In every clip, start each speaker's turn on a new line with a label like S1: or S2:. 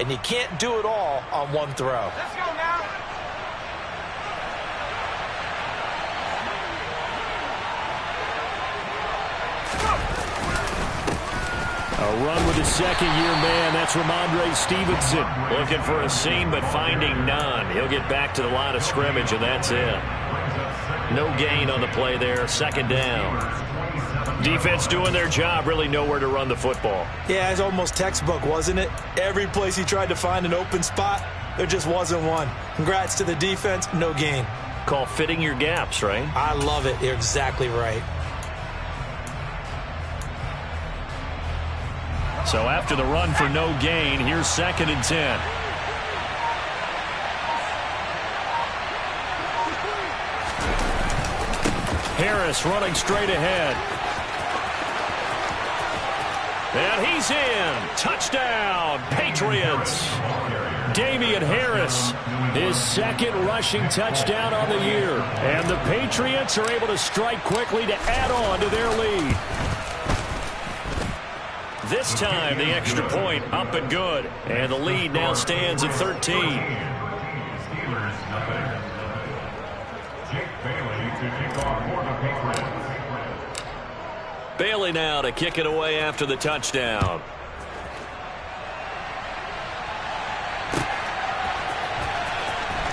S1: and you can't do it all on one throw.
S2: Let's go now.
S3: A run with his second-year man. That's Ramondre Stevenson.
S4: Looking for a seam, but finding none. He'll get back to the line of scrimmage, and that's it. No gain on the play there. Second down. Defense doing their job. Really nowhere to run the football.
S1: Yeah, it's almost textbook, wasn't it? Every place he tried to find an open spot, there just wasn't one. Congrats to the defense. No gain.
S4: Call fitting your gaps, right?
S1: I love it. You're exactly right.
S3: So after the run for no gain, here's 2nd and 10. Harris running straight ahead. And he's in. Touchdown, Patriots. Damian Harris, his 2nd rushing touchdown on the year. And the Patriots are able to strike quickly to add on to their lead.
S4: This time, the extra point up and good. And the lead now stands at 13. Bailey now to kick it away after the touchdown.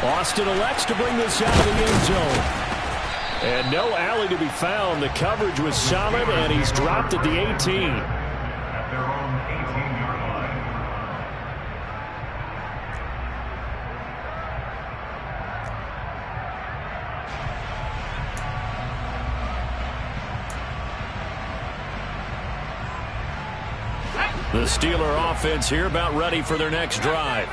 S3: Austin elects to bring this out of the end zone. And no alley to be found. The coverage was solid, and he's dropped at the 18. The Steeler offense here about ready for their next drive.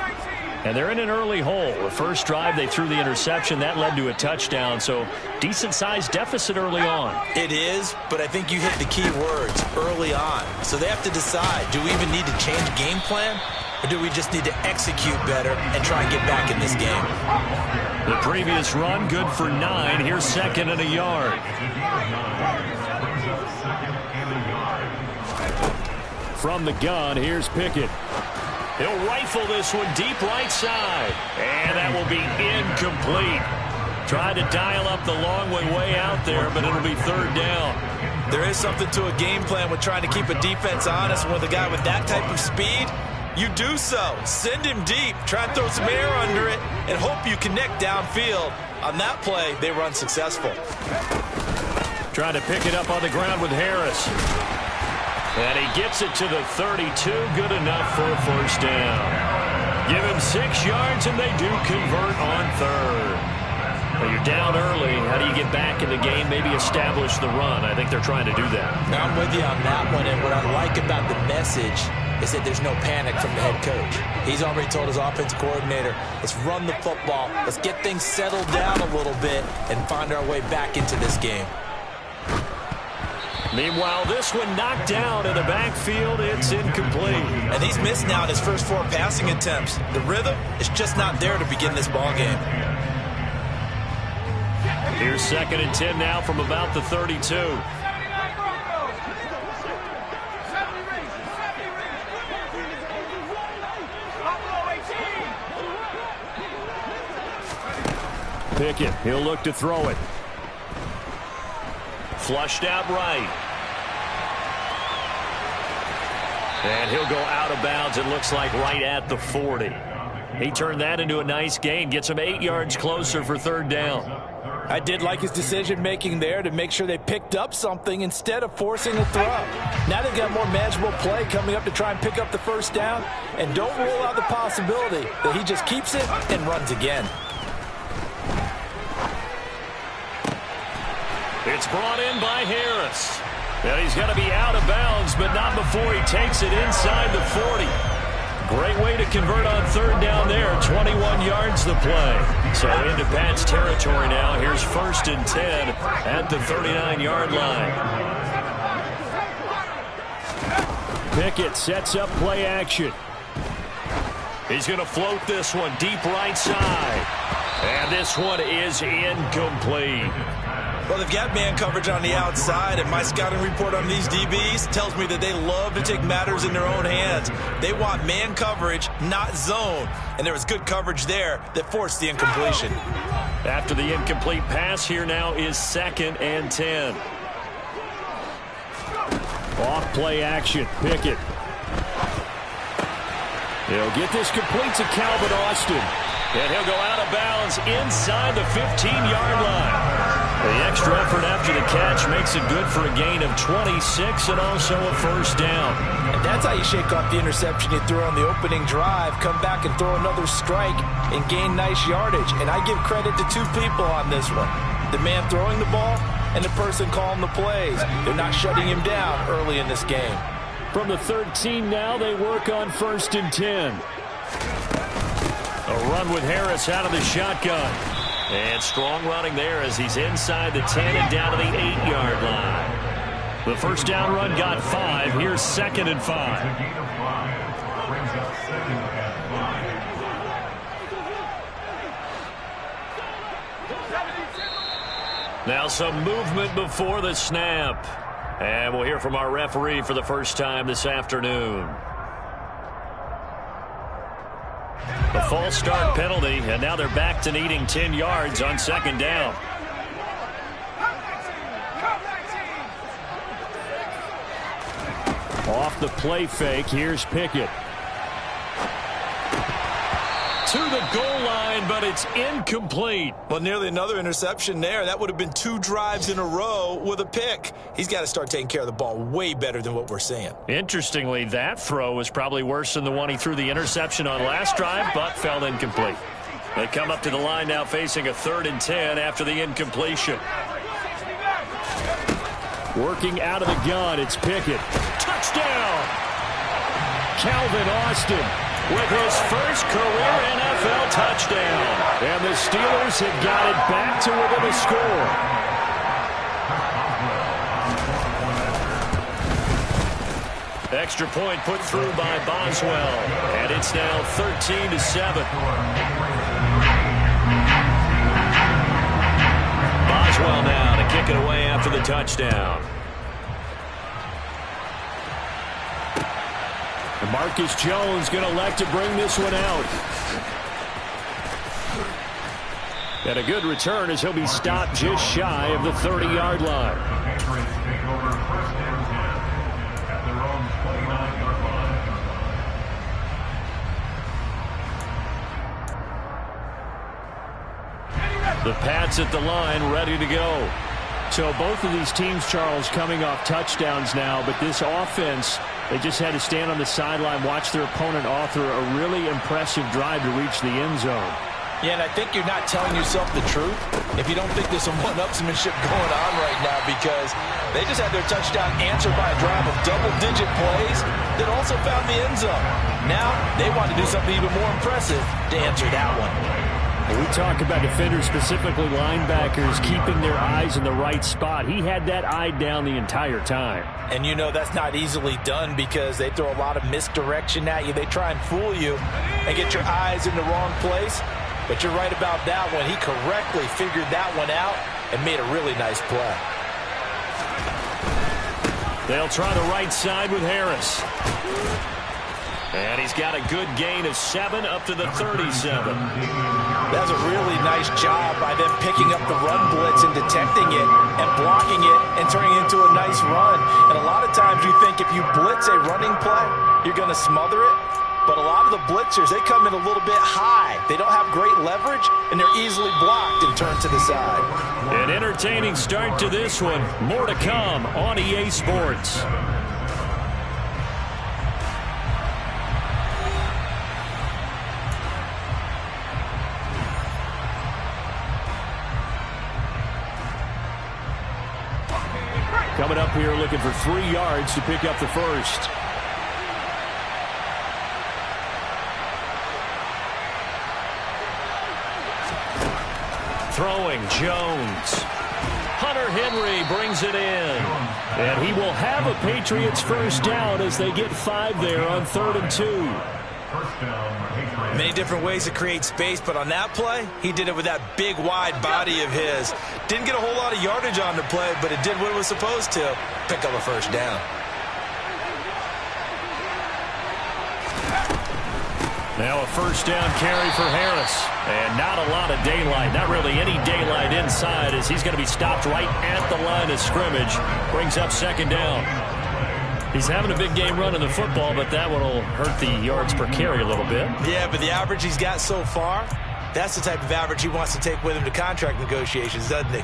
S3: And they're in an early hole. The first drive, they threw the interception. That led to a touchdown, so decent-sized deficit early on.
S1: It is, but I think you hit the key words, early on. So they have to decide, do we even need to change game plan, or do we just need to execute better and try and get back in this game?
S3: The previous run, good for 9. Here's 2nd and a yard. From the gun, here's Pickett.
S4: He'll rifle this one deep right side. And that will be incomplete. Tried to dial up the long one way out there, but it'll be 3rd down.
S1: There is something to a game plan with trying to keep a defense honest. With a guy with that type of speed, you do so. Send him deep. Try and throw some air under it and hope you connect downfield. On that play, they run successful.
S3: Trying to pick it up on the ground with Harris.
S4: And he gets it to the 32. Good enough for a 1st down. Give him 6 yards, and they do convert on 3rd. Well, you're down early. How do you get back in the game, maybe establish the run? I think they're trying to do that.
S1: I'm with you on that one, and what I like about the message is that there's no panic from the head coach. He's already told his offensive coordinator, let's run the football, let's get things settled down a little bit, and find our way back into this game.
S4: Meanwhile, this one knocked down in the backfield. It's incomplete.
S1: And he's missed now his first 4 passing attempts. The rhythm is just not there to begin this ball game.
S4: Here's 2nd and 10 now from about the 32.
S3: Pickett, he'll look to throw it.
S4: Flushed out right. And he'll go out of bounds, it looks like, right at the 40. He turned that into a nice gain. Gets him 8 yards closer for 3rd down.
S1: I did like his decision-making there to make sure they picked up something instead of forcing a throw. Now they've got more manageable play coming up to try and pick up the 1st down. And don't rule out the possibility that he just keeps it and runs again.
S4: It's brought in by Harris. And he's going to be out of bounds, but not before he takes it inside the 40. Great way to convert on 3rd down there. 21 yards the play. So into Pat's territory now. Here's 1st and 10 at the 39-yard line.
S3: Pickett sets up play action.
S4: He's going to float this one deep right side. And this one is incomplete.
S1: Well, they've got man coverage on the outside, and my scouting report on these DBs tells me that they love to take matters in their own hands. They want man coverage, not zone. And there was good coverage there that forced the incompletion.
S3: After the incomplete pass, here now is 2nd and 10. Off play action. Pickett. He'll get this complete to Calvin Austin. And he'll go out of bounds inside the 15-yard line. The extra effort after the catch makes it good for a gain of 26 and also a first down.
S1: And that's how you shake off the interception you threw on the opening drive, come back and throw another strike and gain nice yardage. And I give credit to two people on this one. The man throwing the ball and the person calling the plays. They're not shutting him down early in this game.
S3: From the 13 now, they work on 1st and 10. A run with Harris out of the shotgun. And strong running there as he's inside the 10 and down to the 8-yard line. The first down run got 5. Here's 2nd and 5. Now some movement before the snap. And we'll hear from our referee for the first time this afternoon. A false start penalty, and now they're back to needing 10 yards on 2nd down. Off the play fake, here's Pickett. To the goal line, but it's incomplete.
S1: Well, nearly another interception there. That would have been 2 drives in a row with a pick. He's got to start taking care of the ball way better than what we're seeing.
S3: Interestingly, that throw was probably worse than the one he threw the interception on last drive, but fell incomplete. They come up to the line now facing a 3rd and 10 after the incompletion. Working out of the gun, it's Pickett. Touchdown! Calvin Austin with his first career NFL touchdown. And the Steelers have got it back to within a score. Extra point put through by Boswell. And it's now 13-7. Boswell now to kick it away after the touchdown. Marcus Jones going to elect to bring this one out. And a good return as he'll be stopped just shy of the 30-yard line. The Pats at the line ready to go. So both of these teams, Charles, coming off touchdowns now, but this offense, they just had to stand on the sideline, watch their opponent author a really impressive drive to reach the end zone.
S1: Yeah, and I think you're not telling yourself the truth if you don't think there's some one-upsmanship going on right now, because they just had their touchdown answered by a drive of double-digit plays that also found the end zone. Now they want to do something even more impressive to answer that one.
S3: We talk about defenders, specifically linebackers, keeping their eyes in the right spot. He had that eye down the entire time.
S1: And you know that's not easily done because they throw a lot of misdirection at you. They try and fool you and get your eyes in the wrong place. But you're right about that one. He correctly figured that one out and made a really nice play.
S3: They'll try the right side with Harris. And he's got a good gain of 7 up to the 37.
S1: That was a really nice job by them picking up the run blitz and detecting it and blocking it and turning it into a nice run. And a lot of times you think if you blitz a running play, you're going to smother it. But a lot of the blitzers, they come in a little bit high. They don't have great leverage, and they're easily blocked and turned to the side.
S3: An entertaining start to this one. More to come on EA Sports. Coming up here looking for 3 yards to pick up the first. Throwing Jones. Hunter Henry brings it in. And he will have a Patriots first down as they get 5 there on 3rd and 2.
S1: Many different ways to create space, but on that play, he did it with that big, wide body of his. Didn't get a whole lot of yardage on the play, but it did what it was supposed to. Pick up a first down.
S3: Now a first down carry for Harris. And not a lot of daylight, not really any daylight inside, as he's going to be stopped right at the line of scrimmage. Brings up second down. He's having a big game running the football, but that one will hurt the yards per carry a little bit.
S1: Yeah, but the average he's got so far, that's the type of average he wants to take with him to contract negotiations, doesn't he?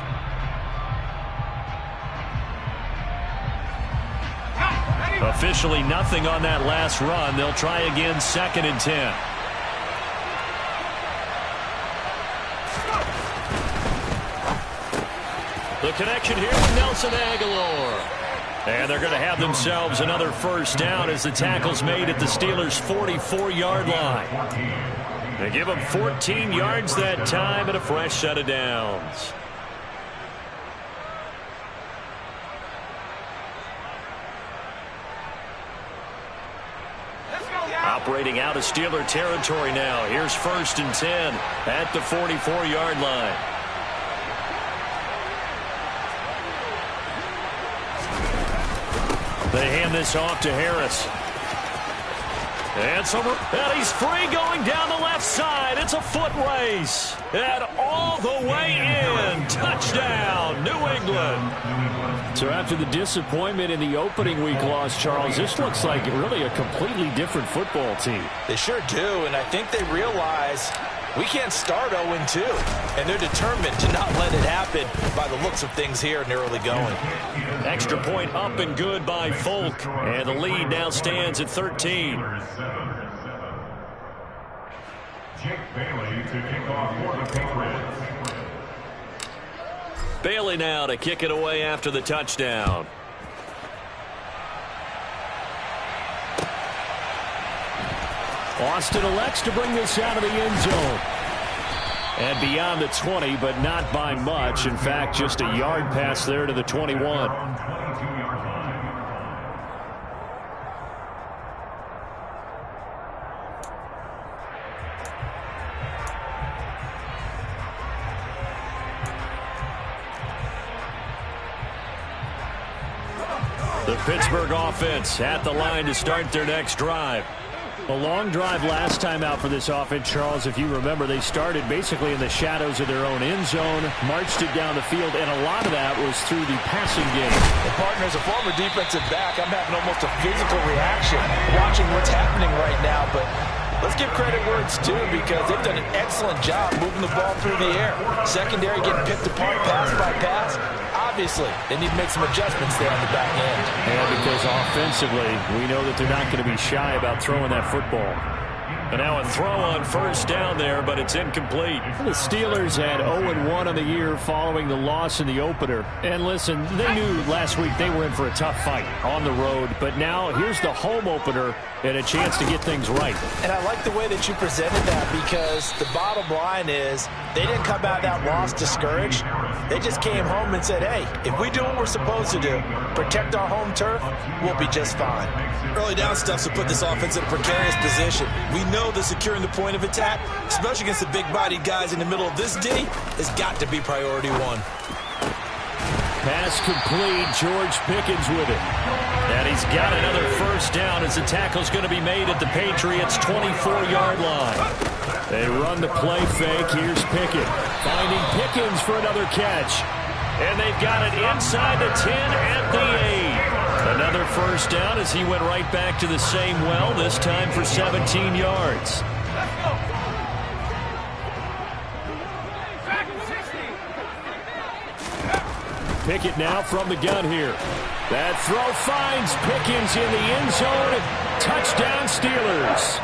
S3: Officially nothing on that last run. They'll try again, 2nd and 10. The connection here with Nelson Aguilar. And they're going to have themselves another first down as the tackle's made at the Steelers' 44-yard line. They give them 14 yards that time and a fresh set of downs. Operating out of Steeler territory now. Here's 1st and 10 at the 44-yard line. They hand this off to Harris. And he's free going down the left side. It's a foot race. And all the way in. Touchdown, New England. So after the disappointment in the opening week loss, Charles, this looks like really a completely different football team.
S1: They sure do, and I think they realize we can't start 0-2, and they're determined to not let it happen by the looks of things here in the early going.
S3: Extra point up and good by Folk, and the lead now stands at 13.
S2: Jake Bailey to kick off for the Patriots.
S3: Bailey now to kick it away after the touchdown. Austin elects to bring this out of the end zone. And beyond the 20, but not by much. In fact, just a yard pass there to the 21. The Pittsburgh offense at the line to start their next drive. A long drive last time out for this offense, Charles. If you remember, they started basically in the shadows of their own end zone, marched it down the field, and a lot of that was through the passing game.
S1: And partner, as a former defensive back, I'm having almost a physical reaction watching what's happening right now. But let's give credit where it's due, because they've done an excellent job moving the ball through the air. Secondary getting picked apart pass by pass. Obviously, they need to make some adjustments there on the back end.
S3: And because offensively, we know that they're not going to be shy about throwing that football. And now a throw on first down there, but it's incomplete. The Steelers had 0-1 on the year following the loss in the opener. And listen, they knew last week they were in for a tough fight on the road. But now here's the home opener and a chance to get things right.
S1: And I like the way that you presented that, because the bottom line is they didn't come out of that loss discouraged. They just came home and said, hey, if we do what we're supposed to do, protect our home turf, we'll be just fine. Early down stuff to put this offense in a precarious position. We know that securing the point of attack, especially against the big-bodied guys in the middle of this D, has got to be priority one.
S3: Pass complete. George Pickens with it. And he's got another first down as the tackle's going to be made at the Patriots' 24-yard line. They run the play fake. Here's Pickett. Finding Pickens for another catch. And they've got it inside the 10 at the 8. Another first down as he went right back to the same well, this time for 17 yards. Pickett now from the gun here. That throw finds Pickens in the end zone. Touchdown, Steelers.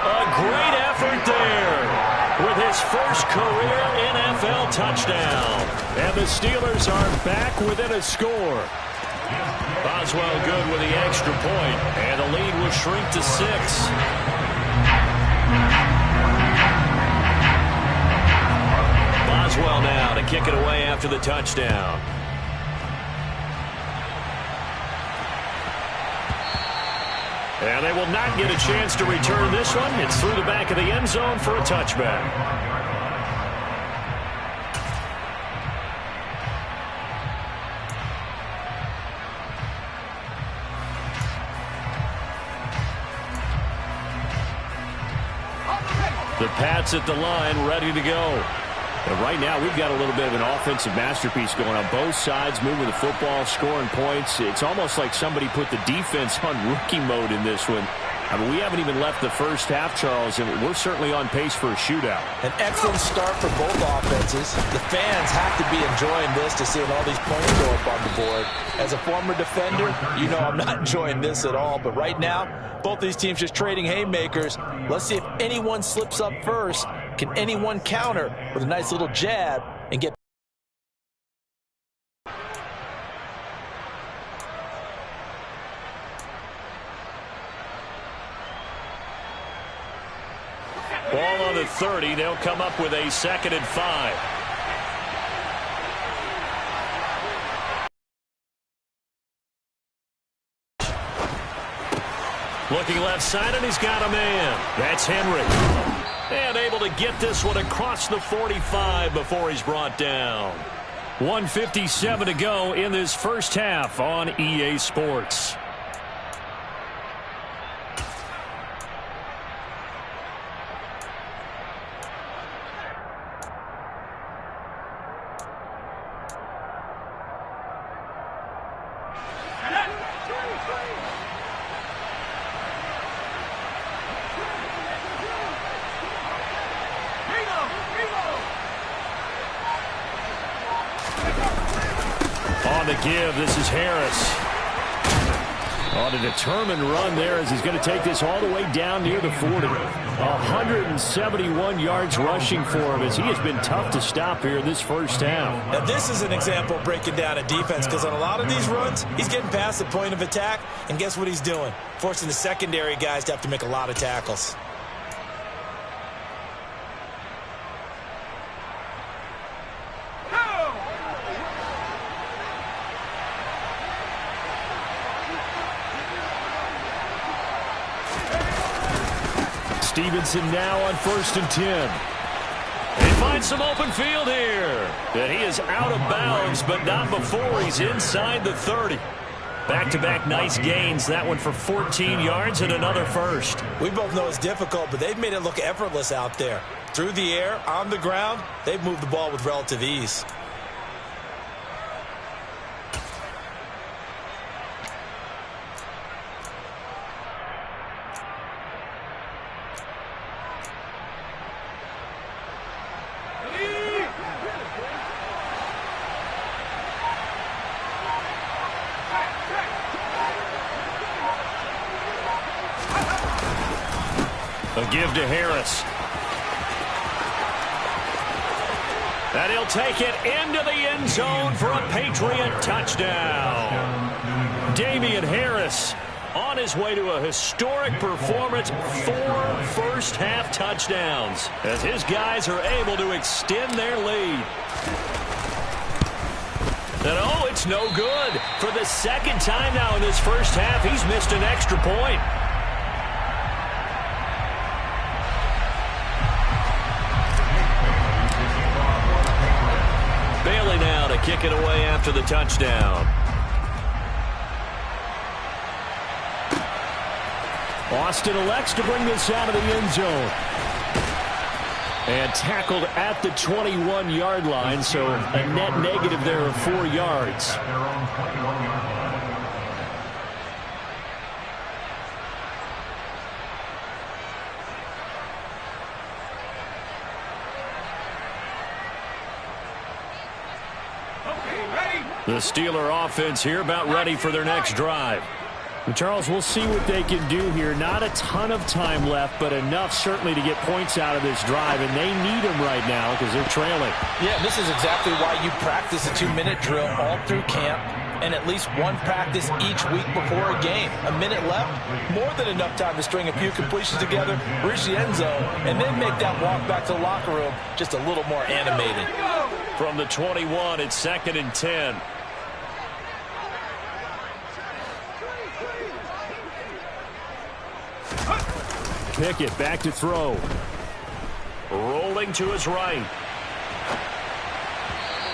S3: A great effort there with his first career NFL touchdown. And the Steelers are back within a score. Boswell good with the extra point, and the lead will shrink to 6. Boswell now to kick it away after the touchdown. And they will not get a chance to return this one. It's through the back of the end zone for a touchback. The Pats at the line, ready to go. And right now, we've got a little bit of an offensive masterpiece going on both sides, moving the football, scoring points. It's almost like somebody put the defense on rookie mode in this one. I mean, we haven't even left the first half, Charles, and we're certainly on pace for a shootout.
S1: An excellent start for both offenses. The fans have to be enjoying this to seeing all these points go up on the board. As a former defender, you know I'm not enjoying this at all. But right now, both these teams just trading haymakers. Let's see if anyone slips up first. Can anyone counter with a nice little jab and get
S3: ball on the 30. They'll come up with a 2nd and 5. Looking left side, and he's got a man. That's Henry. And able to get this one across the 45 before he's brought down. 1:57 to go in this first half on EA Sports. On the give, this is Harris. On a determined run there as he's going to take this all the way down near the 40. 171 yards rushing for him as he has been tough to stop here in this first half.
S1: Now this is an example of breaking down a defense, because on a lot of these runs, he's getting past the point of attack, and guess what he's doing? Forcing the secondary guys to have to make a lot of tackles.
S3: Stevenson now on 1st and 10. He finds some open field here. And he is out of bounds, but not before he's inside the 30. Back-to-back nice gains. That one for 14 yards and another first.
S1: We both know it's difficult, but they've made it look effortless out there. Through the air, on the ground, they've moved the ball with relative ease.
S3: A give to Harris. And he'll take it into the end zone for a Patriot touchdown. Damian Harris on his way to a historic performance. 4 first-half touchdowns as his guys are able to extend their lead. And oh, it's no good. For the second time now in this first half, he's missed an extra point. Bailey now to kick it away after the touchdown. Austin elects to bring this out of the end zone. And tackled at the 21-yard line, so a net negative there of 4 yards. The Steeler offense here about ready for their next drive. Charles, we'll see what they can do here. Not a ton of time left, but enough certainly to get points out of this drive, and they need them right now because they're trailing.
S1: Yeah, this is exactly why you practice a 2-minute drill all through camp and at least one practice each week before a game. A minute left, more than enough time to string a few completions together, reach the end zone, and then make that walk back to the locker room just a little more animated.
S3: From the 21, it's 2nd and 10. Pickett back to throw.
S4: Rolling to his right.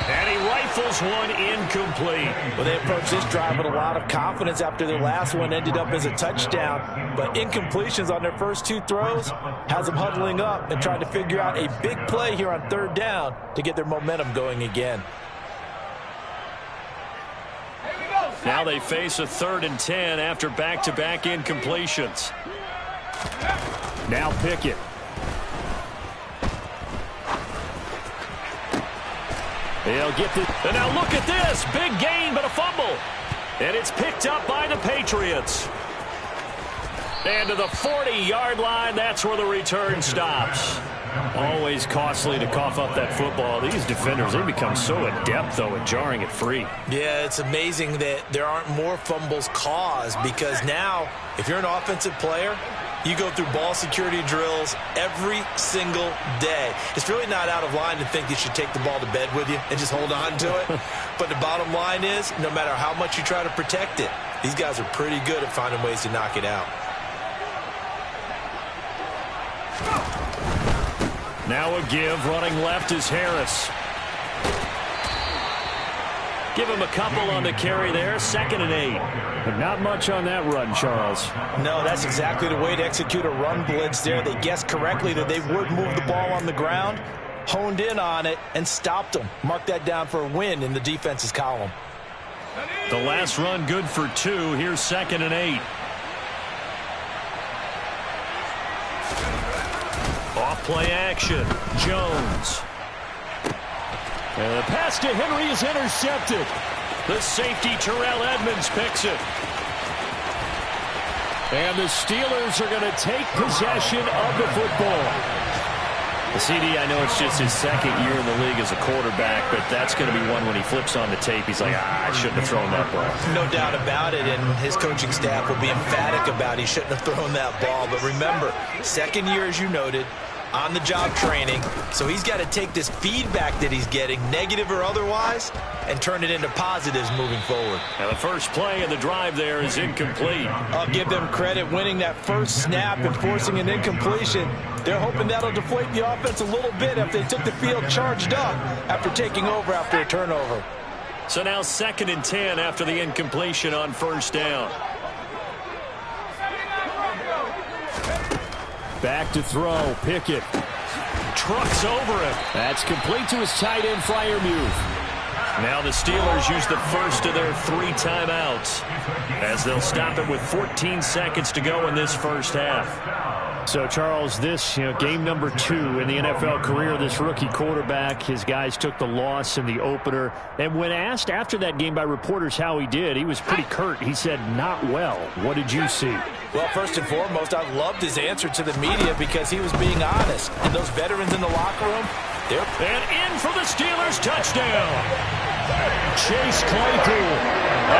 S4: And he rifles one incomplete.
S1: Well, they approached this drive with a lot of confidence after their last one ended up as a touchdown. But incompletions on their first two throws has them huddling up and trying to figure out a big play here on third down to get their momentum going again.
S4: Now they face a 3rd and 10 after back-to-back incompletions.
S3: Now Pickett. He'll get the...
S4: And now look at this. Big gain, but a fumble. And it's picked up by the Patriots. And to the 40-yard line, that's where the return stops.
S3: Always costly to cough up that football. These defenders, they become so adept, though, at jarring it free.
S1: Yeah, it's amazing that there aren't more fumbles caused, because now, if you're an offensive player, you go through ball security drills every single day. It's really not out of line to think you should take the ball to bed with you and just hold on to it. But the bottom line is, no matter how much you try to protect it, these guys are pretty good at finding ways to knock it out.
S3: Now a give, running left is Harris.
S4: Give him a couple on the carry there, 2nd and 8.
S3: But not much on that run, Charles.
S1: No, that's exactly the way to execute a run blitz there. They guessed correctly that they would move the ball on the ground, honed in on it, and stopped them. Mark that down for a win in the defense's column.
S4: The last run good for 2. Here's 2nd and 8. Off play action. Jones.
S3: And the pass to Henry is intercepted.
S4: The safety, Terrell Edmonds, picks it.
S3: And the Steelers are going to take possession of the football.
S4: The CD, I know it's just his 2nd year in the league as a quarterback, but that's going to be one when he flips on the tape. He's like, I shouldn't have thrown that ball.
S1: No doubt about it, and his coaching staff will be emphatic about he shouldn't have thrown that ball. But remember, 2nd year, as you noted, on-the-job training, so he's got to take this feedback that he's getting, negative or otherwise, and turn it into positives moving forward.
S4: And the first play of the drive there is incomplete.
S1: I'll give them credit winning that first snap and forcing an incompletion. They're hoping that'll deflate the offense a little bit if they took the field charged up after taking over after a turnover.
S4: So now 2nd and 10 after the incompletion on 1st down.
S3: Back to throw. Pickett.
S4: Trucks over him.
S3: That's complete to his tight end, Freiermuth.
S4: Now the Steelers use the first of their 3 timeouts as they'll stop it with 14 seconds to go in this first half.
S3: So, Charles, this, game number 2 in the NFL career, this rookie quarterback, his guys took the loss in the opener. And when asked after that game by reporters how he did, he was pretty curt. He said, not well. What did you see?
S1: Well, first and foremost, I loved his answer to the media because he was being honest. And those veterans in the locker room, they're...
S4: And in for the Steelers, touchdown. Chase Claypool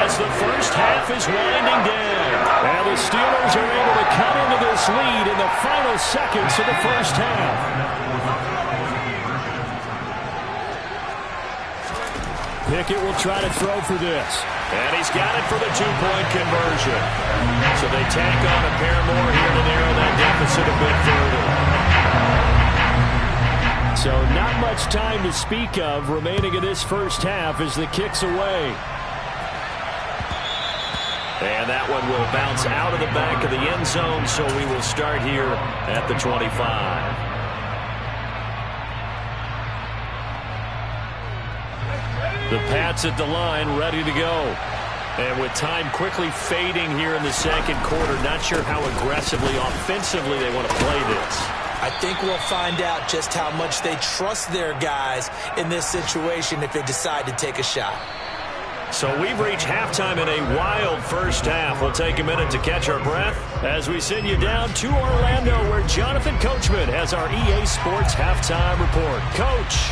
S4: as the first half is winding down.
S3: And the Steelers are able to cut into this lead in the final seconds of the first half. Pickett will try to throw for this.
S4: And he's got it for the 2-point conversion. So they tack on a pair more here to narrow that deficit a bit further.
S3: So not much time to speak of remaining in this first half as the kick's away.
S4: And that one will bounce out of the back of the end zone, so we will start here at the 25. The Pats at the line, ready to go. And with time quickly fading here in the second quarter, not sure how aggressively, offensively they want to play this.
S1: I think we'll find out just how much they trust their guys in this situation if they decide to take a shot.
S4: So we've reached halftime in a wild first half. We'll take a minute to catch our breath as we send you down to Orlando, where Jonathan Coachman has our EA Sports halftime report. Coach.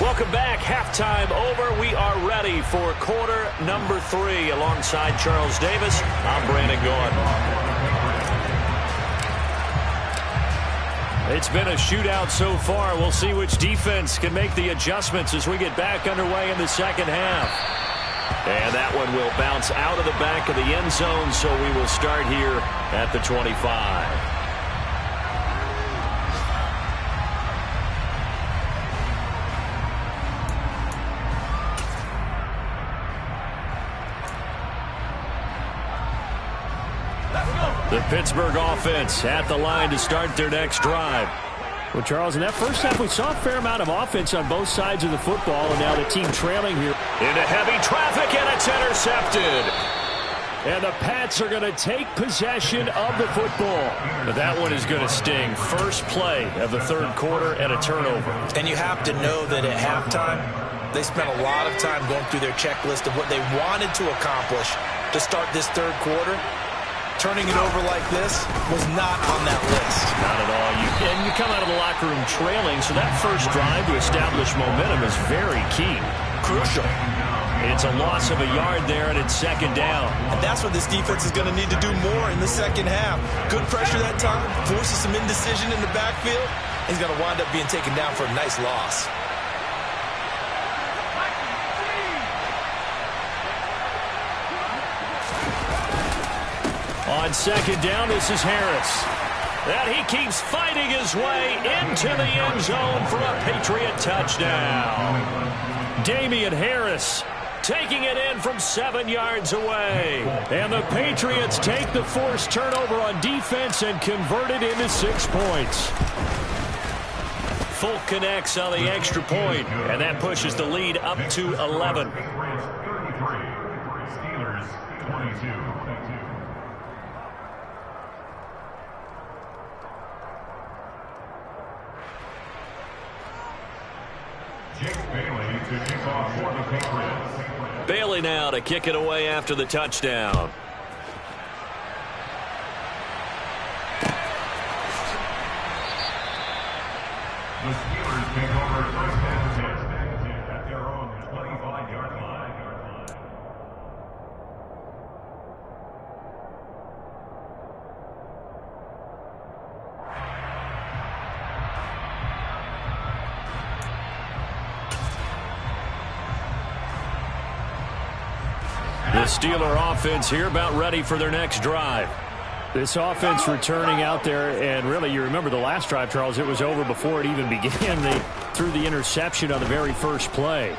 S4: Welcome back. Halftime over. We are ready for quarter number 3. Alongside Charles Davis, I'm Brandon Gaudin.
S3: It's been a shootout so far. We'll see which defense can make the adjustments as we get back underway in the second half. And that one will bounce out of the back of the end zone, so we will start here at the 25. The Pittsburgh offense at the line to start their next drive. Well, Charles, in that first half, we saw a fair amount of offense on both sides of the football, and now the team trailing here.
S4: Into heavy traffic, and it's intercepted.
S3: And the Pats are going to take possession of the football. But that one is going to sting. First play of the third quarter and a turnover.
S1: And you have to know that at halftime, they spent a lot of time going through their checklist of what they wanted to accomplish to start this third quarter. Turning it over like this was not on that list.
S3: Not at all. And you come out of the locker room trailing, so that first drive to establish momentum is very key.
S1: Crucial.
S3: It's a loss of a yard there, and it's second down.
S1: And that's what this defense is going to need to do more in the second half. Good pressure that time, forces some indecision in the backfield. He's going to wind up being taken down for a nice loss.
S3: On second down, this is Harris. And he keeps fighting his way into the end zone for a Patriot touchdown. Damian Harris taking it in from 7 yards away. And the Patriots take the forced turnover on defense and convert it into 6 points. Folk connects on the extra point, and that pushes the lead up to 11.
S2: Steelers 22. Bailey to kick off for the Patriots.
S4: Bailey now to kick it away after the touchdown.
S2: The Steelers take over first and 10 at their own 25-yard line.
S3: The Steeler offense here about ready for their next drive. This offense returning out there, and really, you remember the last drive, Charles, it was over before it even began. They threw the interception on the very first play.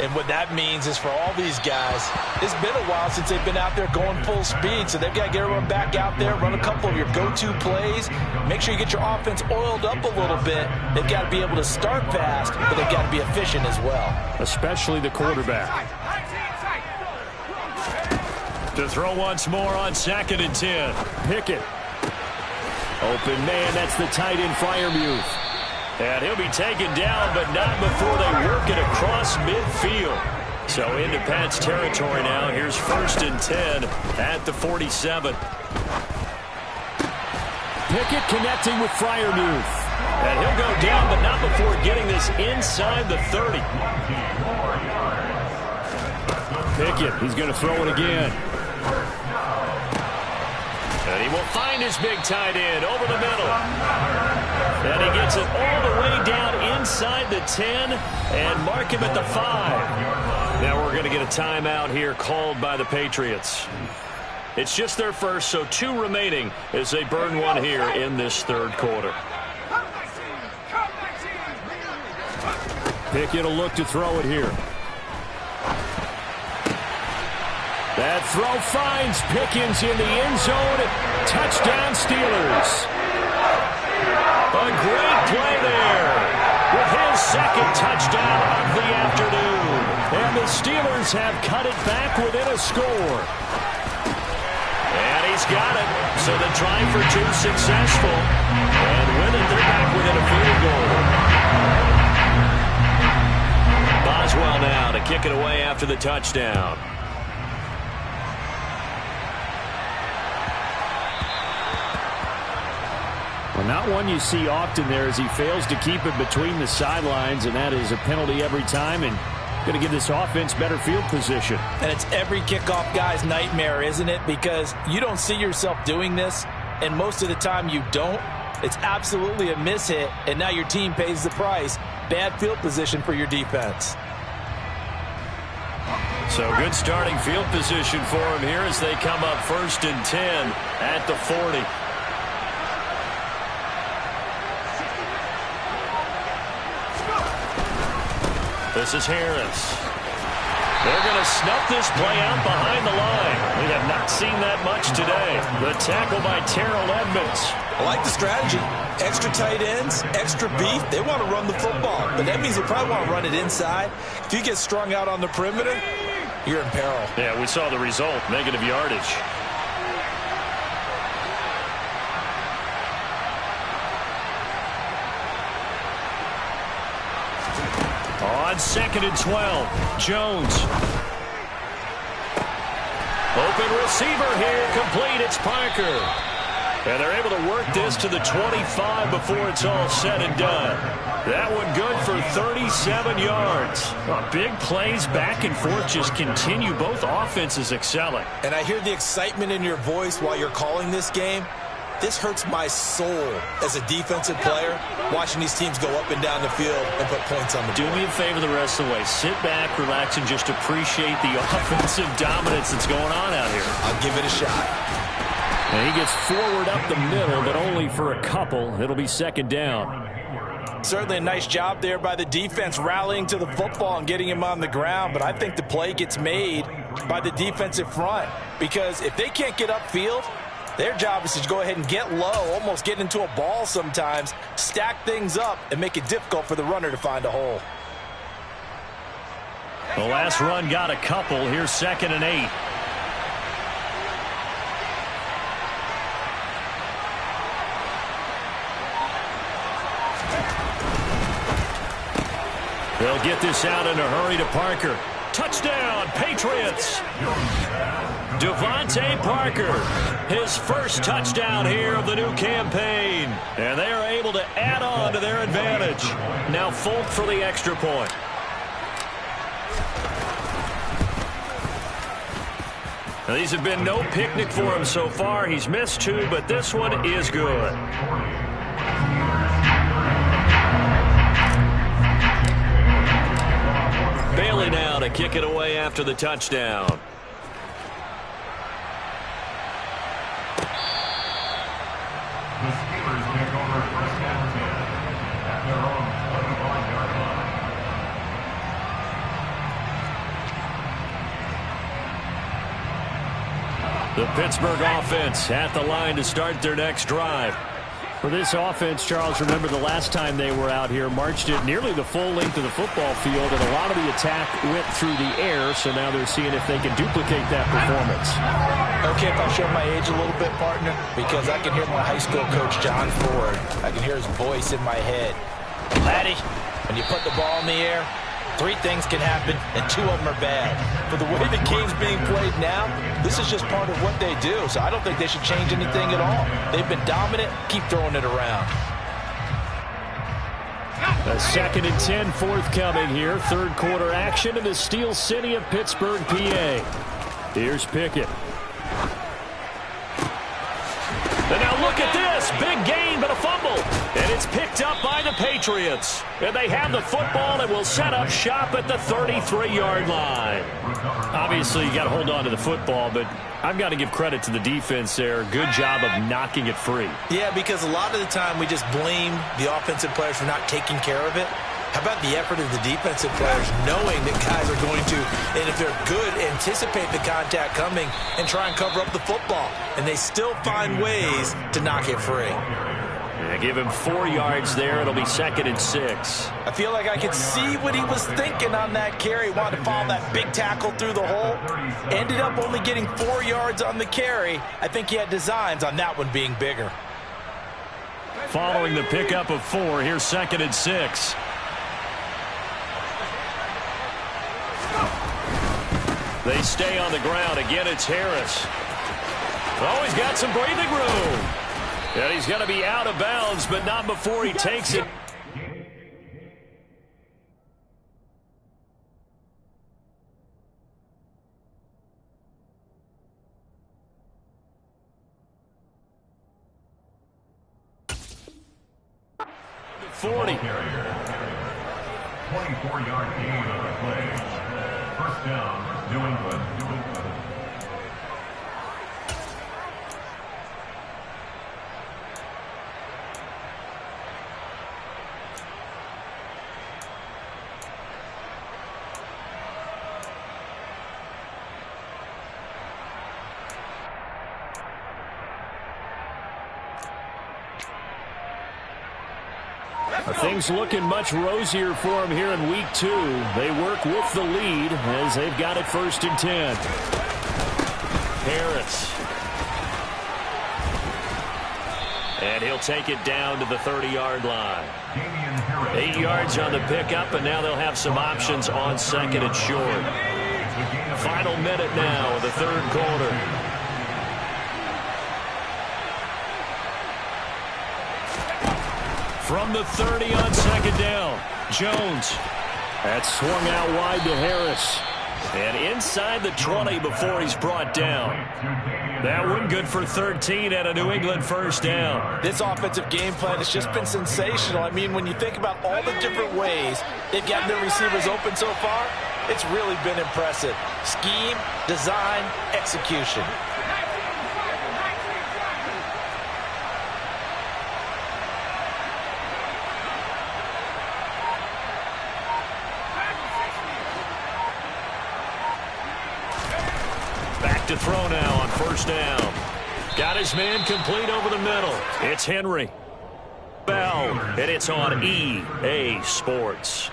S1: And what that means is for all these guys, it's been a while since they've been out there going full speed, so they've got to get everyone back out there, run a couple of your go-to plays, make sure you get your offense oiled up a little bit. They've got to be able to start fast, but they've got to be efficient as well.
S3: Especially the quarterback. To throw once more on 2nd and 10. Pickett. Open man, that's the tight end Freiermuth. And he'll be taken down, but not before they work it across midfield. So into Pat's territory now. Here's 1st and 10 at the 47. Pickett connecting with Freiermuth. And he'll go down, but not before getting this inside the 30. Pickett, he's going to throw it again. And he will find his big tight end over the middle. And he gets it all the way down inside the 10 and mark him at the 5. Now we're going to get a timeout here called by the Patriots. It's just their first, so 2 remaining as they burn one here in this third quarter. Pickett will look to throw it here. That throw finds Pickens in the end zone. Touchdown, Steelers. A great play there with his 2nd touchdown of the afternoon. And the Steelers have cut it back within a score. And he's got it. So the try for 2 successful. And with it, they're back within a field goal. Boswell now to kick it away after the touchdown. Well, not one you see often there as he fails to keep it between the sidelines, and that is a penalty every time and going to give this offense better field position.
S1: And it's every kickoff guy's nightmare, isn't it? Because you don't see yourself doing this, and most of the time you don't. It's absolutely a mishit, and now your team pays the price. Bad field position for your defense.
S3: So good starting field position for him here as they come up 1st and 10 at the 40. This is Harris. They're going to snuff this play out behind the line. We have not seen that much today. The tackle by Terrell Edmonds.
S1: I like the strategy. Extra tight ends, extra beef. They want to run the football, but that means they probably want to run it inside. If you get strung out on the perimeter, you're in peril.
S3: Yeah, we saw the result, negative yardage. On 2nd and 12, Jones. Open receiver here, complete, it's Parker. And they're able to work this to the 25 before it's all said and done. That one good for 37 yards. Big plays back and forth just continue. Both offenses excelling.
S1: And I hear the excitement in your voice while you're calling this game. This hurts my soul as a defensive player, watching these teams go up and down the field and put points on the board.
S3: Do me a favor the rest of the way. Sit back, relax, and just appreciate the offensive dominance that's going on out here.
S1: I'll give it a shot.
S3: And he gets forward up the middle, but only for a couple. It'll be 2nd down.
S1: Certainly a nice job there by the defense rallying to the football and getting him on the ground, but I think the play gets made by the defensive front because if they can't get upfield, their job is to go ahead and get low, almost get into a ball sometimes, stack things up, and make it difficult for the runner to find a hole.
S3: The last run got a couple. Here's 2nd and 8. They'll get this out in a hurry to Parker. Touchdown, Patriots! Devontae Parker, his first touchdown here of the new campaign. And they are able to add on to their advantage. Now Folk for the extra point. Now, these have been no picnic for him so far. He's missed 2, but this one is good. Bailey now to kick it away after the touchdown.
S2: The Steelers take over 1st and 10 at their own 25-yard line.
S3: The Pittsburgh offense at the line to start their next drive. For this offense, Charles, remember the last time they were out here, marched it nearly the full length of the football field, and a lot of the attack went through the air, so now they're seeing if they can duplicate that performance.
S1: Okay, if I show my age a little bit, partner, because I can hear my high school coach, John Ford. I can hear his voice in my head. Laddie, when you put the ball in the air, 3 things can happen, and 2 of them are bad. For the way the game's being played now, this is just part of what they do, so I don't think they should change anything at all. They've been dominant. Keep throwing it around.
S3: A 2nd and 10 forthcoming here. 3rd quarter action in the Steel City of Pittsburgh, PA. Here's Pickett. And now look at this. Big gain, but a fumble. And it's picked up by the Patriots. And they have the football and will set up shop at the 33-yard line. Obviously, you got to hold on to the football, but I've got to give credit to the defense there. Good job of knocking it free.
S1: Yeah, because a lot of the time we just blame the offensive players for not taking care of it. How about the effort of the defensive players knowing that guys are going to, and if they're good, anticipate the contact coming and try and cover up the football. And they still find ways to knock it free.
S3: Yeah, give him 4 yards there. It'll be 2nd and 6.
S1: I feel like I could see what he was thinking on that carry. Wanted to follow that big tackle through the hole. Ended up only getting 4 yards on the carry. I think he had designs on that one being bigger.
S3: Following the pickup of 4, here's 2nd and 6. They stay on the ground. Again, it's Harris. Oh, he's got some breathing room. And he's going to be out of bounds, but not before he takes it. 40.
S2: 24-yard gain on the play. First down, New England.
S3: Things looking much rosier for him here in week 2. They work with the lead as they've got it 1st and 10. Harris. And he'll take it down to the 30-yard line. 8 yards on the pickup, and now they'll have some options on 2nd and short. Final minute now of the 3rd quarter. From the 30 on 2nd down, Jones. That's swung out wide to Harris. And inside the 20 before he's brought down. That one good for 13 at a New England 1st down.
S1: This offensive game plan has just been sensational. I mean, when you think about all the different ways they've gotten their receivers open so far, it's really been impressive. Scheme, design, execution.
S3: To throw now on 1st down. Got his man complete over the middle. It's Henry. Bell, and it's on EA Sports.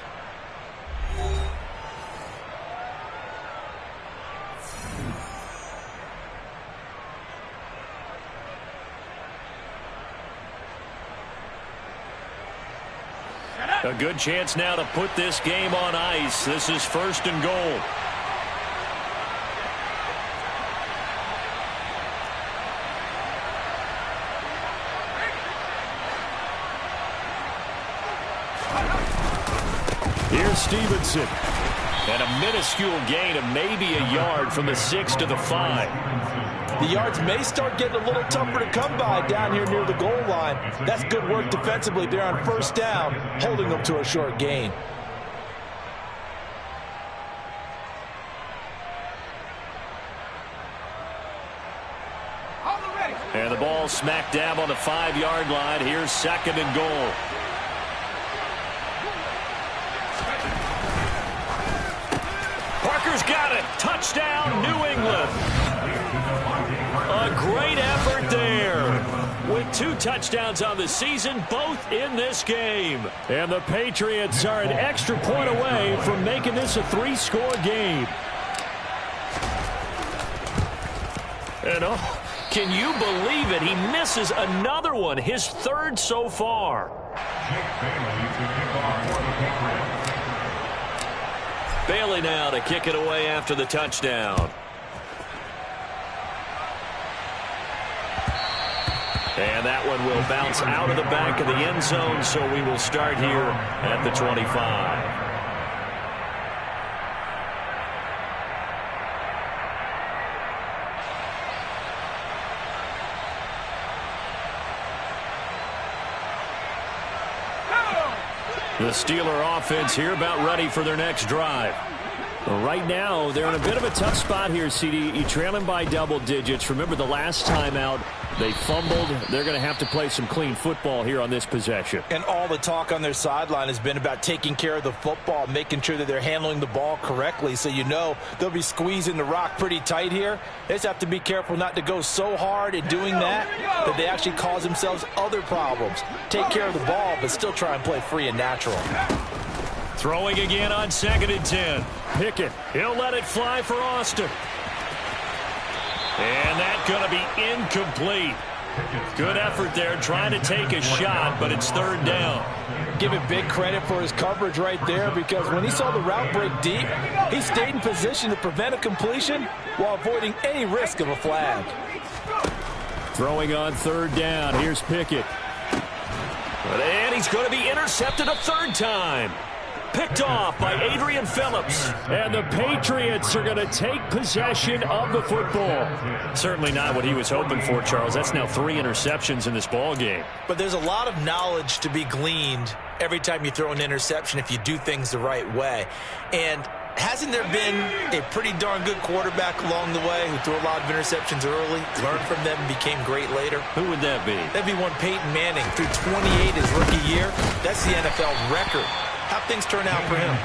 S3: A good chance now to put this game on ice. This is 1st and goal. Here's Stevenson. And a minuscule gain of maybe a yard from the 6 to the 5.
S1: The yards may start getting a little tougher to come by down here near the goal line. That's good work defensively there on 1st down, holding them to a short gain.
S3: And the ball smack dab on the 5-yard line. Here's 2nd and goal. Parker's got it. Touchdown, New England. A great effort there. With 2 touchdowns on the season, both in this game. And the Patriots are an extra point away from making this a 3-score game. And can you believe it? He misses another one, his 3rd so far. Bailey now to kick it away after the touchdown. And that one will bounce out of the back of the end zone, so we will start here at the 25. The Steeler offense here about ready for their next drive. Well, right now, they're in a bit of a tough spot here, CD. You trail them by double digits. Remember the last time out, they fumbled. They're going to have to play some clean football here on this possession.
S1: And all the talk on their sideline has been about taking care of the football, making sure that they're handling the ball correctly. So you know they'll be squeezing the rock pretty tight here. They just have to be careful not to go so hard in doing that they actually cause themselves other problems. Take care of the ball, but still try and play free and natural.
S3: Throwing again on 2nd and 10. Pickett, he'll let it fly for Austin. And that's going to be incomplete. Good effort there trying to take a shot, but it's 3rd down.
S1: Give him big credit for his coverage right there, because when he saw the route break deep, he stayed in position to prevent a completion while avoiding any risk of a flag.
S3: Throwing on 3rd down. Here's Pickett. And he's going to be intercepted a 3rd time. Picked off by Adrian Phillips. And the Patriots are going to take possession of the football. Certainly not what he was hoping for, Charles. That's now 3 interceptions in this ball game.
S1: But there's a lot of knowledge to be gleaned every time you throw an interception if you do things the right way. And hasn't there been a pretty darn good quarterback along the way who threw a lot of interceptions early, learned from them, and became great later?
S3: Who would that be?
S1: That'd be one Peyton Manning. Threw 28 his rookie year. That's the NFL record. How'd things turn out for him?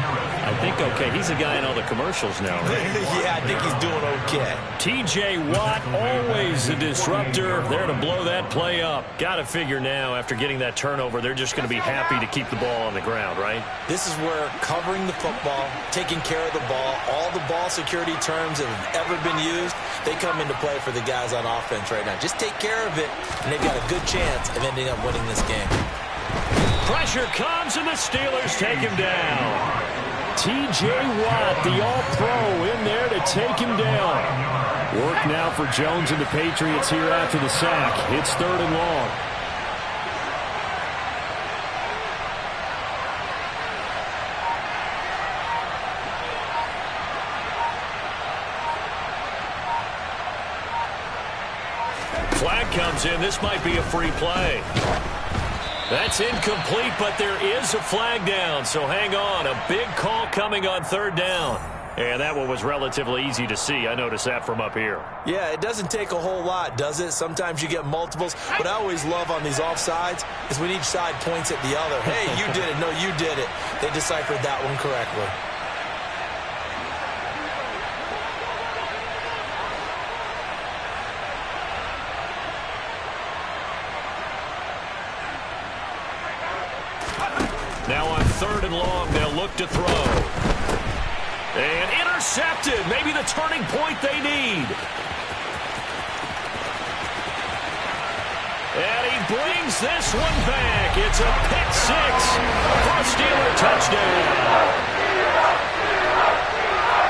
S3: I think okay. He's a guy in all the commercials now, right?
S1: Yeah, I think he's doing okay.
S3: T.J. Watt, always a disruptor, there to blow that play up. Got to figure now, after getting that turnover, they're just going to be happy to keep the ball on the ground, right?
S1: This is where covering the football, taking care of the ball, all the ball security terms that have ever been used, they come into play for the guys on offense right now. Just take care of it, and they've got a good chance of ending up winning this game.
S3: Pressure comes, and the Steelers take him down. T.J. Watt, the all-pro, in there to take him down. Work now for Jones and the Patriots here after the sack. It's 3rd and long. Flag comes in. This might be a free play. That's incomplete, but there is a flag down, so hang on. A big call coming on 3rd down. And that one was relatively easy to see. I noticed that from up here.
S1: Yeah, it doesn't take a whole lot, does it? Sometimes you get multiples. What I always love on these offsides is when each side points at the other. Hey, you did it. No, you did it. They deciphered that one correctly.
S3: Now on 3rd and long, they'll look to throw. And intercepted. Maybe the turning point they need. And he brings this one back. It's a pick 6 for a Steeler touchdown.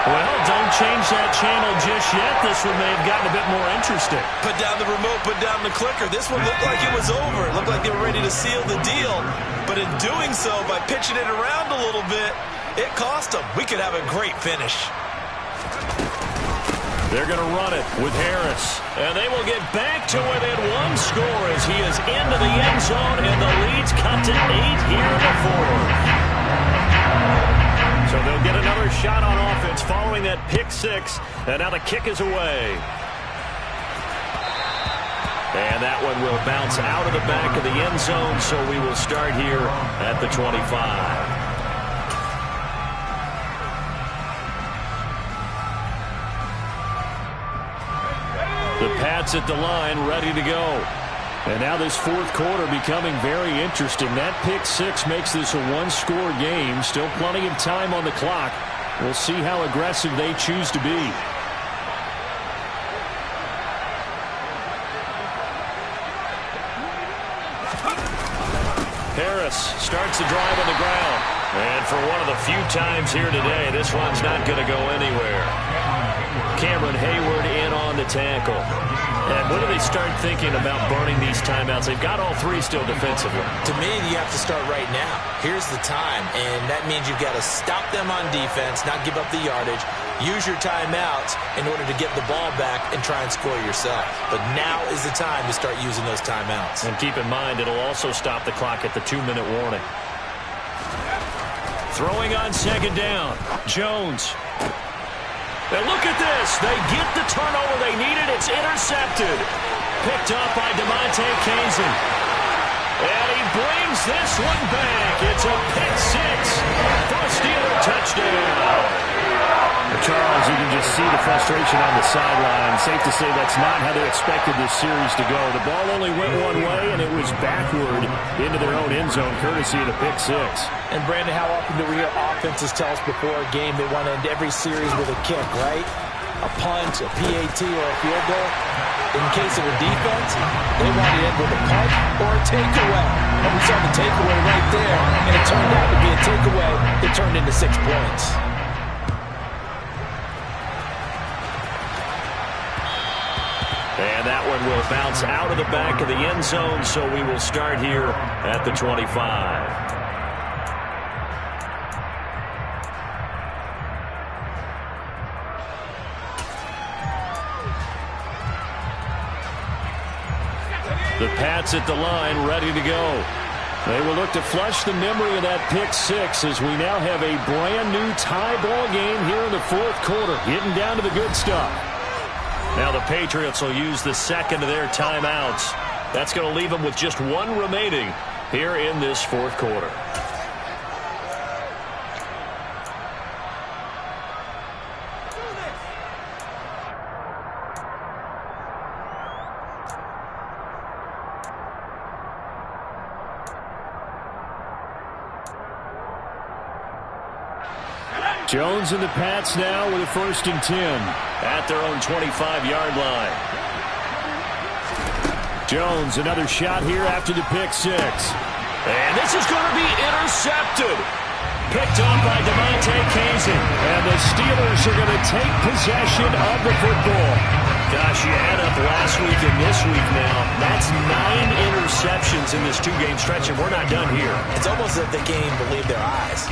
S3: Well, don't change that channel just yet. This one may have gotten a bit more interesting.
S1: Put down the remote, put down the clicker. This one looked like it was over. It looked like they were ready to seal the deal. But in doing so, by pitching it around a little bit, it cost them. We could have a great finish.
S3: They're going to run it with Harris. And they will get back to within 1 score as he is into the end zone, and the lead's cut to 8 here in the 4th. So they'll get another shot on offense following that pick 6, and now the kick is away. And that one will bounce out of the back of the end zone, so we will start here at the 25. The Pats at the line, ready to go. And now this 4th quarter becoming very interesting. That pick 6 makes this a 1-score game. Still plenty of time on the clock. We'll see how aggressive they choose to be. Harris starts the drive on the ground. And for one of the few times here today, this one's not going to go anywhere. Cameron Hayward in on the tackle. And when do they start thinking about burning these timeouts? They've got all 3 still defensively.
S1: To me, you have to start right now. Here's the time, and that means you've got to stop them on defense, not give up the yardage, use your timeouts in order to get the ball back and try and score yourself. But now is the time to start using those timeouts.
S3: And keep in mind, it'll also stop the clock at the 2-minute warning. Throwing on 2nd down. Jones. And look at this. They get the turnover they needed. It's intercepted. Picked up by DeMonte Kazin. And he brings this one back. It's a pick 6 for a Steeler touchdown. Charles, you can just see the frustration on the sideline. Safe to say that's not how they expected this series to go. The ball only went one way, and it was backward into their own end zone, courtesy of the pick 6.
S1: And, Brandon, how often do we hear offenses tell us before a game they want to end every series with a kick, right? A punt, a PAT, or a field goal. In case of a defense, they want to end with a punt or a takeaway. And we saw the takeaway right there, and it turned out to be a takeaway that turned into 6 points.
S3: And that one will bounce out of the back of the end zone, so we will start here at the 25. The Pats at the line, ready to go. They will look to flush the memory of that pick six as we now have a brand new tie ball game here in the fourth quarter, getting down to the good stuff.
S4: Now the Patriots will use the second of their timeouts. That's going to leave them with just one remaining here in this fourth quarter.
S3: Jones and the Pats now with a 1st and 10.
S4: At their own 25-yard line.
S3: Jones, another shot here after the pick six.
S4: And this is going to be intercepted. Picked up by Devontae Casey.
S3: And the Steelers are going to take possession of the football.
S4: Gosh, you add up last week and this week now. That's 9 interceptions in this two-game stretch, and we're not done here.
S1: It's almost as if they can't even believe their eyes.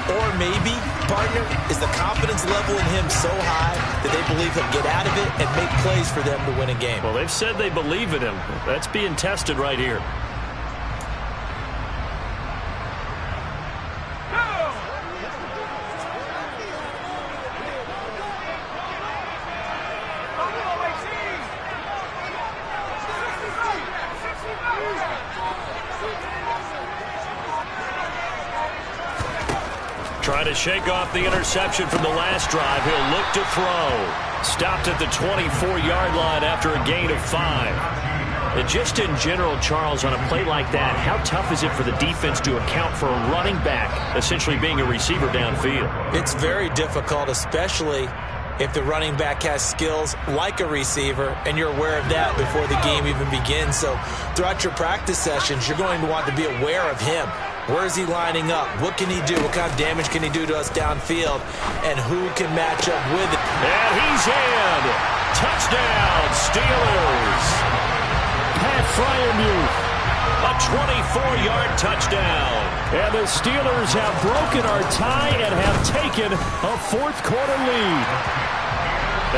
S1: Or maybe, partner, is the confidence level in him so high that they believe he'll get out of it and make plays for them to win a game.
S4: Well, they've said they believe in him. That's being tested right here. Trying to shake off the interception from the last drive. He'll look to throw. Stopped at the 24-yard line after a gain of 5. And just in general, Charles, on a play like that, how tough is it for the defense to account for a running back essentially being a receiver downfield?
S1: It's very difficult, especially if the running back has skills like a receiver, and you're aware of that before the game even begins. So throughout your practice sessions, you're going to want to be aware of him. Where is he lining up? What can he do? What kind of damage can he do to us downfield? And who can match up with it?
S4: And he's in. Touchdown, Steelers.
S3: Pat Fryermuth.
S4: A 24-yard touchdown.
S3: And the Steelers have broken our tie and have taken a fourth-quarter lead.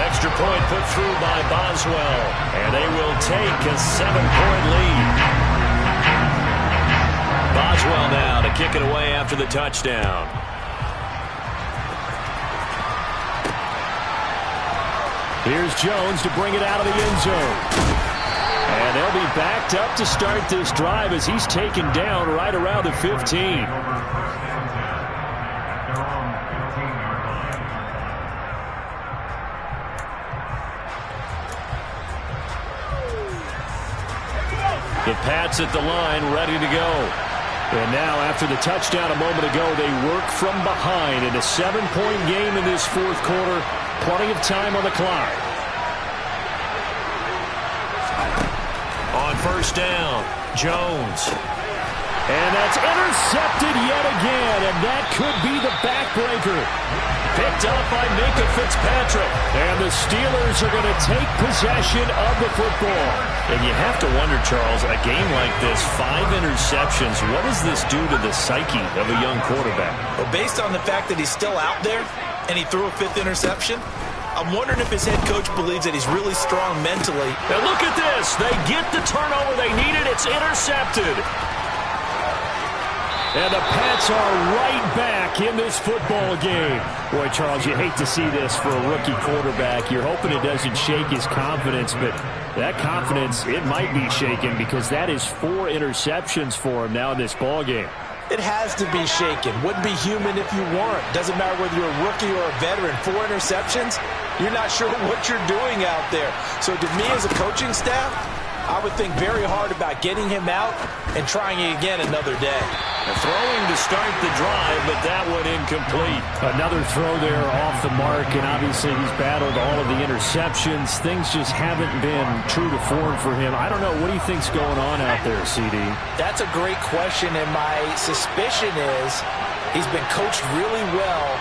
S4: Extra point put through by Boswell. And they will take a 7-point lead. Boswell now to kick it away after the touchdown.
S3: Here's Jones to bring it out of the end zone. And they'll be backed up to start this drive as he's taken down right around the 15.
S4: The Pats at the line, ready to go.
S3: And now, after the touchdown a moment ago, they work from behind in a 7-point game in this fourth quarter. Plenty of time on the clock.
S4: On first down, Jones.
S3: And that's intercepted yet again, and that could be the backbreaker.
S4: Picked up by Minkah Fitzpatrick.
S3: And the Steelers are going to take possession of the football.
S4: And you have to wonder, Charles, a game like this, 5 interceptions, what does this do to the psyche of a young quarterback?
S1: Well, based on the fact that he's still out there and he threw a 5th interception, I'm wondering if his head coach believes that he's really strong mentally.
S4: Now look at this. They get the turnover they needed. It's intercepted.
S3: And the Pats are right back in this football game. Boy, Charles, you hate to see this for a rookie quarterback. You're hoping it doesn't shake his confidence, but that confidence, it might be shaken because that is 4 interceptions for him now in this ball game.
S1: It has to be shaken. Wouldn't be human if you weren't. Doesn't matter whether you're a rookie or a veteran. 4 interceptions, you're not sure what you're doing out there. So to me as a coaching staff, I would think very hard about getting him out and trying it again another day.
S4: Throwing to start the drive, but that one incomplete.
S3: Another throw there off the mark, and obviously he's battled all of the interceptions. Things just haven't been true to form for him. I don't know. What do you think's going on out there, CD?
S1: That's a great question, and my suspicion is he's been coached really well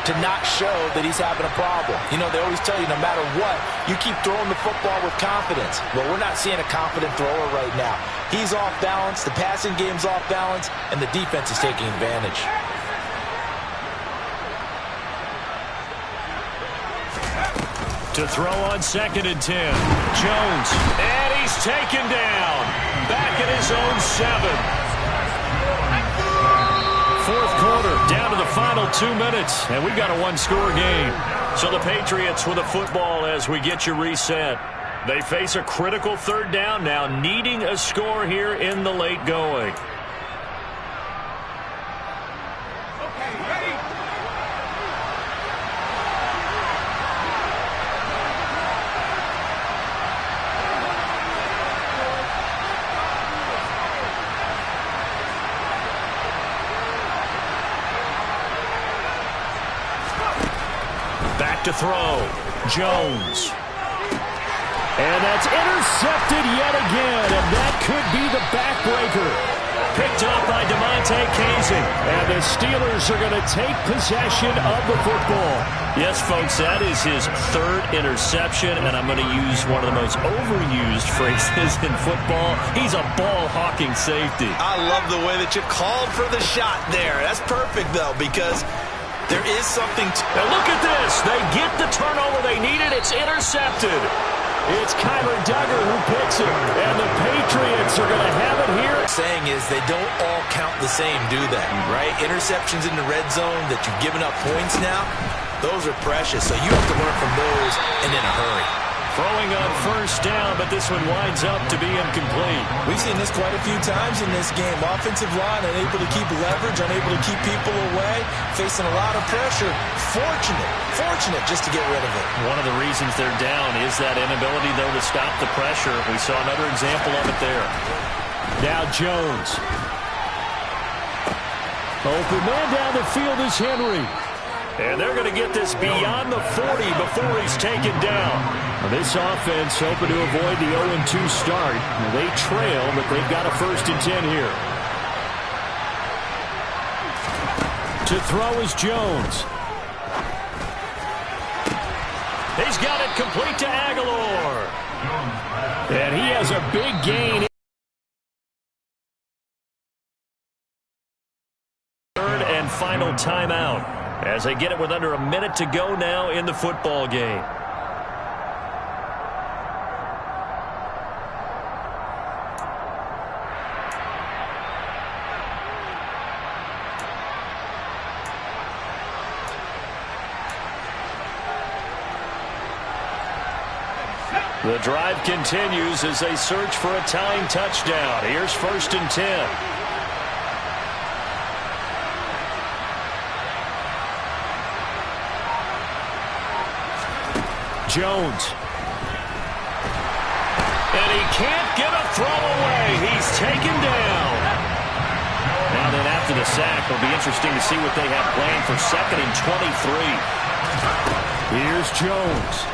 S1: to not show that he's having a problem. You know, they always tell you no matter what, you keep throwing the football with confidence. Well, we're not seeing a confident thrower right now. He's off balance, the passing game's off balance, and the defense is taking advantage.
S4: To throw on 2nd and 10. Jones. And he's taken down. Back at his own 7.
S3: quarter, down to the final 2 minutes, and we've got a one-score game.
S4: So the Patriots with the football as we get you reset. They face a critical third down now, needing a score here in the late going.
S3: Back to throw. Jones. And that's intercepted yet again, and that could be the backbreaker. Picked up by DeMonte Casey. And the Steelers are going to take possession of the football.
S4: Yes, folks, that is his third interception, and I'm going to use one of the most overused phrases in football. He's a ball-hawking safety.
S1: I love the way that you called for the shot there. That's perfect, though, because there is something to...
S4: And look at this. They get the turnover they needed. It's intercepted.
S3: It's Kyler Duggar who picks it, and the Patriots are going to have it here.
S1: Saying is they don't all count the same, do they? Right? Interceptions in the red zone that you've given up points now, those are precious. So you have to learn from those and in a hurry.
S3: Throwing on first down, but this one winds up to be incomplete.
S1: We've seen this quite a few times in this game. Offensive line unable to keep leverage, unable to keep people away, facing a lot of pressure. Fortunate just to get rid of it.
S4: One of the reasons they're down is that inability, though, to stop the pressure. We saw another example of it there.
S3: Now Jones. Open man down the field is Henry.
S4: And they're going to get this beyond the 40 before he's taken down.
S3: This offense hoping to avoid the 0-2 start. They trail, but they've got a 1st and 10 here. To throw is Jones.
S4: He's got it complete to Aguilar.
S3: And he has a big gain.
S4: Third and final timeout as they get it with under a minute to go now in the football game. The drive continues as they search for a tying touchdown. Here's 1st and 10.
S3: Jones.
S4: And he can't get a throw away. He's taken down. Now then, after the sack, it'll be interesting to see what they have planned for 2nd and 23.
S3: Here's Jones.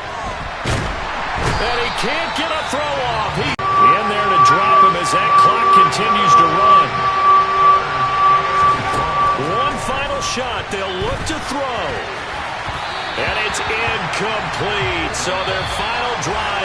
S4: And he can't get a throw off. He's in there to drop him as that clock continues to run. One final shot. They'll look to throw. And it's incomplete. So their final drive